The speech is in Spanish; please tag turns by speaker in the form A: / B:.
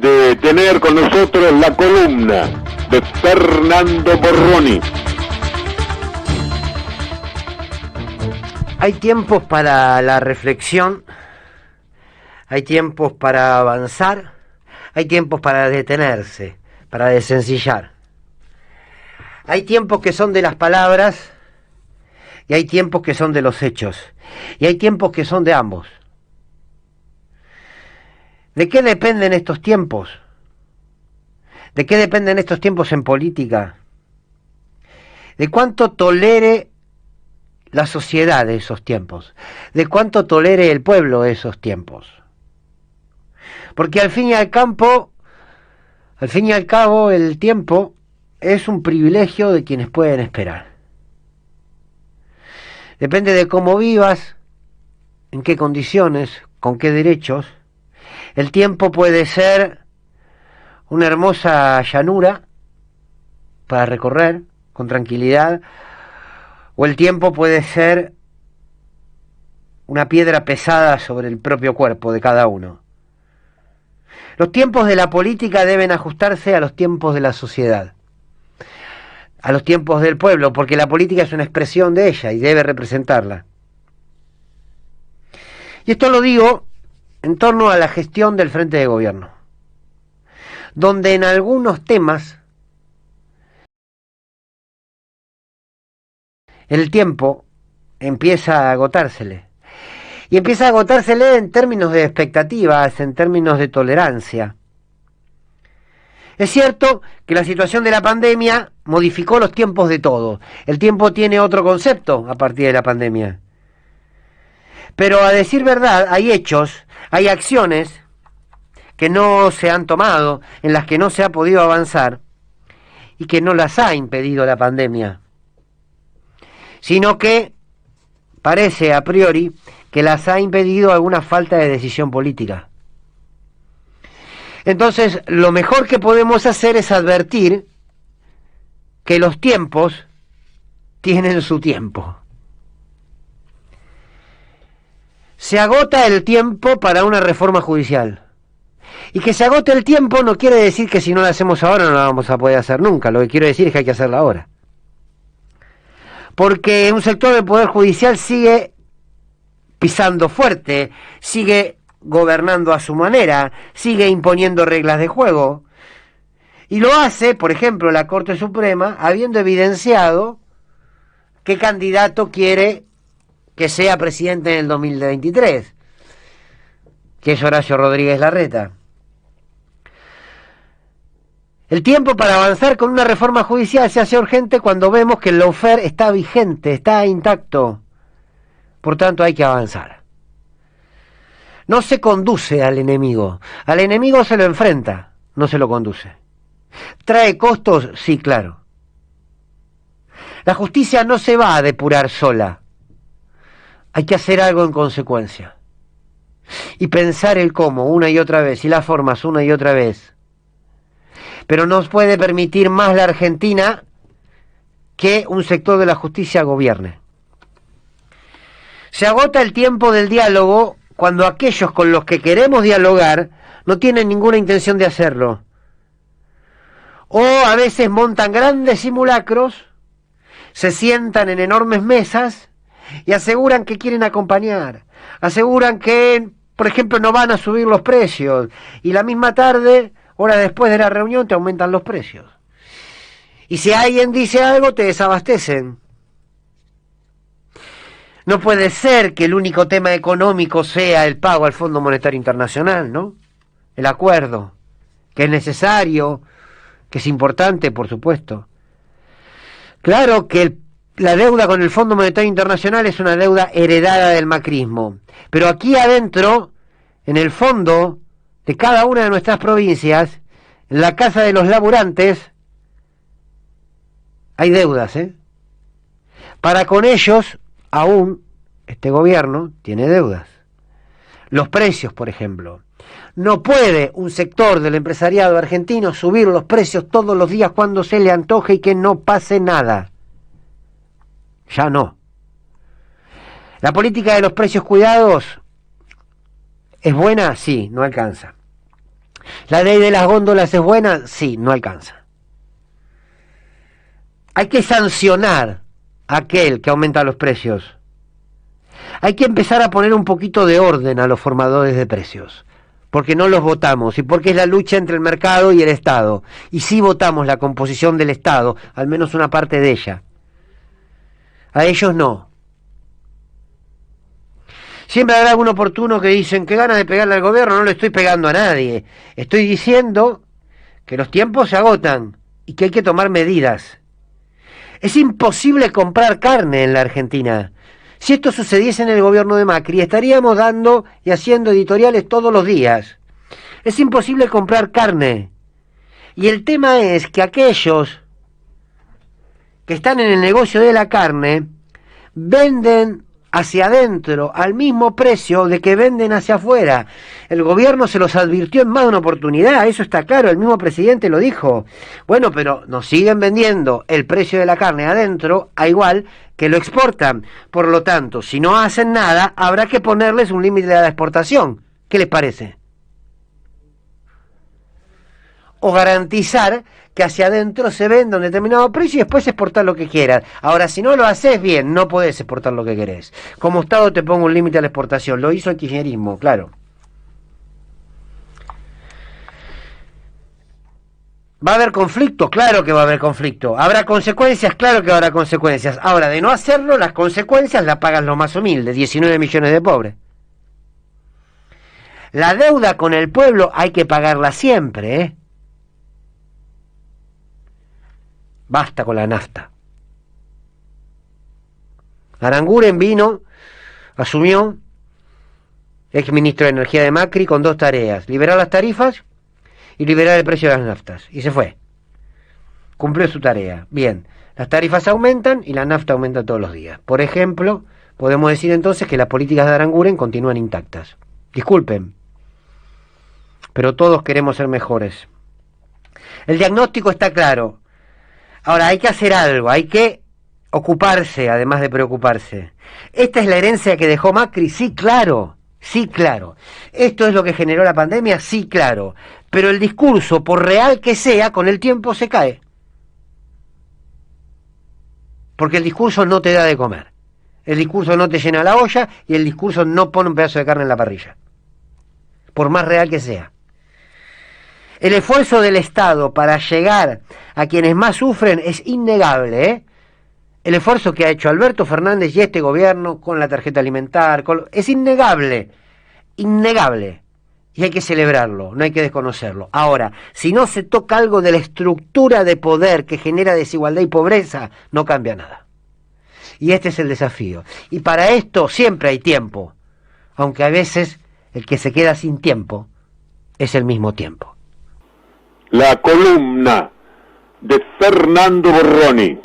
A: de tener con nosotros la columna de Fernando Borroni.
B: Hay tiempos para la reflexión, hay tiempos para avanzar, hay tiempos para detenerse, para desencillar. Hay tiempos que son de las palabras y hay tiempos que son de los hechos. Y hay tiempos que son de ambos. ¿De qué dependen estos tiempos? ¿De qué dependen estos tiempos en política? ¿De cuánto tolere la sociedad de esos tiempos? ¿De cuánto tolere el pueblo de esos tiempos? Porque al fin y al cabo, el tiempo es un privilegio de quienes pueden esperar. Depende de cómo vivas, en qué condiciones, con qué derechos. El tiempo puede ser una hermosa llanura para recorrer con tranquilidad, o el tiempo puede ser una piedra pesada sobre el propio cuerpo de cada uno. Los tiempos de la política deben ajustarse a los tiempos de la sociedad, a los tiempos del pueblo, porque la política es una expresión de ella y debe representarla. Y esto lo digo en torno a la gestión del frente de gobierno, donde en algunos temas el tiempo empieza a agotársele. Y empieza a agotársele en términos de expectativas, en términos de tolerancia. Es cierto que la situación de la pandemia modificó los tiempos de todo. El tiempo tiene otro concepto a partir de la pandemia. Pero a decir verdad, hay hechos, hay acciones que no se han tomado, en las que no se ha podido avanzar y que no las ha impedido la pandemia, sino que parece a priori que las ha impedido alguna falta de decisión política. Entonces, lo mejor que podemos hacer es advertir que los tiempos tienen su tiempo. Se agota el tiempo para una reforma judicial. Y que se agote el tiempo no quiere decir que si no la hacemos ahora no la vamos a poder hacer nunca. Lo que quiero decir es que hay que hacerla ahora. Porque un sector del Poder Judicial sigue pisando fuerte, sigue gobernando a su manera, sigue imponiendo reglas de juego. Y lo hace, por ejemplo, la Corte Suprema, habiendo evidenciado qué candidato quiere que sea presidente en el 2023, que es Horacio Rodríguez Larreta. El tiempo para avanzar con una reforma judicial se hace urgente cuando vemos que el lawfare está vigente, está intacto. Por tanto, hay que avanzar. No se conduce al enemigo se lo enfrenta, no se lo conduce. ¿Trae costos? Sí, claro. La justicia no se va a depurar sola. Hay que hacer algo en consecuencia. Y pensar el cómo una y otra vez, y las formas una y otra vez. Pero no puede permitir más la Argentina que un sector de la justicia gobierne. Se agota el tiempo del diálogo cuando aquellos con los que queremos dialogar no tienen ninguna intención de hacerlo. O a veces montan grandes simulacros, se sientan en enormes mesas y aseguran que quieren acompañar. Aseguran que, por ejemplo, no van a subir los precios. Y la misma tarde, horas después de la reunión, te aumentan los precios. Y si alguien dice algo, te desabastecen. No puede ser que el único tema económico sea el pago al Fondo Monetario Internacional, ¿no? El acuerdo, que es necesario, que es importante, por supuesto. Claro que la deuda con el Fondo Monetario Internacional es una deuda heredada del macrismo. Pero aquí adentro, en el fondo de cada una de nuestras provincias, en la casa de los laburantes, hay deudas, ¿eh? Para con ellos, aún, este gobierno tiene deudas. Los precios, por ejemplo. No puede un sector del empresariado argentino subir los precios todos los días cuando se le antoje y que no pase nada. Ya no. La política de los precios cuidados es buena, sí, no alcanza. ¿La ley de las góndolas es buena? Sí, no alcanza. Hay que sancionar a aquel que aumenta los precios. Hay que empezar a poner un poquito de orden a los formadores de precios, porque no los votamos y porque es la lucha entre el mercado y el Estado. Y sí votamos la composición del Estado, al menos una parte de ella. A ellos no. Siempre habrá algún oportuno que dicen que ganas de pegarle al gobierno. No le estoy pegando a nadie. Estoy diciendo que los tiempos se agotan y que hay que tomar medidas. Es imposible comprar carne en la Argentina. Si esto sucediese en el gobierno de Macri, estaríamos dando y haciendo editoriales todos los días. Es imposible comprar carne. Y el tema es que aquellos que están en el negocio de la carne venden hacia adentro al mismo precio de que venden hacia afuera. El gobierno se los advirtió en más de una oportunidad, eso está claro, el mismo presidente lo dijo. Bueno, pero nos siguen vendiendo el precio de la carne adentro a igual que lo exportan. Por lo tanto, si no hacen nada, habrá que ponerles un límite a la exportación. ¿Qué les parece? O garantizar que hacia adentro se venda un determinado precio y después exportar lo que quieras. Ahora, si no lo haces bien, no podés exportar lo que querés. Como Estado te pongo un límite a la exportación. Lo hizo el kirchnerismo, claro. ¿Va a haber conflicto? Claro que va a haber conflicto. ¿Habrá consecuencias? Claro que habrá consecuencias. Ahora, de no hacerlo, las consecuencias las pagan los más humildes, 19 millones de pobres. La deuda con el pueblo hay que pagarla siempre, ¿eh? Basta con la nafta. Aranguren vino, asumió, ex ministro de Energía de Macri, con dos tareas: liberar las tarifas y liberar el precio de las naftas. Y se fue. Cumplió su tarea. Bien, las tarifas aumentan y la nafta aumenta todos los días. Por ejemplo, podemos decir entonces que las políticas de Aranguren continúan intactas. Disculpen, pero todos queremos ser mejores. El diagnóstico está claro. Ahora, hay que hacer algo, hay que ocuparse, además de preocuparse. ¿Esta es la herencia que dejó Macri? Sí, claro, sí, claro. ¿Esto es lo que generó la pandemia? Sí, claro. Pero el discurso, por real que sea, con el tiempo se cae. Porque el discurso no te da de comer. El discurso no te llena la olla y el discurso no pone un pedazo de carne en la parrilla. Por más real que sea. El esfuerzo del Estado para llegar a quienes más sufren es innegable, ¿eh? El esfuerzo que ha hecho Alberto Fernández y este gobierno con la tarjeta alimentar, es innegable, innegable. Y hay que celebrarlo, no hay que desconocerlo. Ahora, si no se toca algo de la estructura de poder que genera desigualdad y pobreza, no cambia nada. Y este es el desafío. Y para esto siempre hay tiempo, aunque a veces el que se queda sin tiempo es el mismo tiempo.
A: La columna de Fernando Borroni.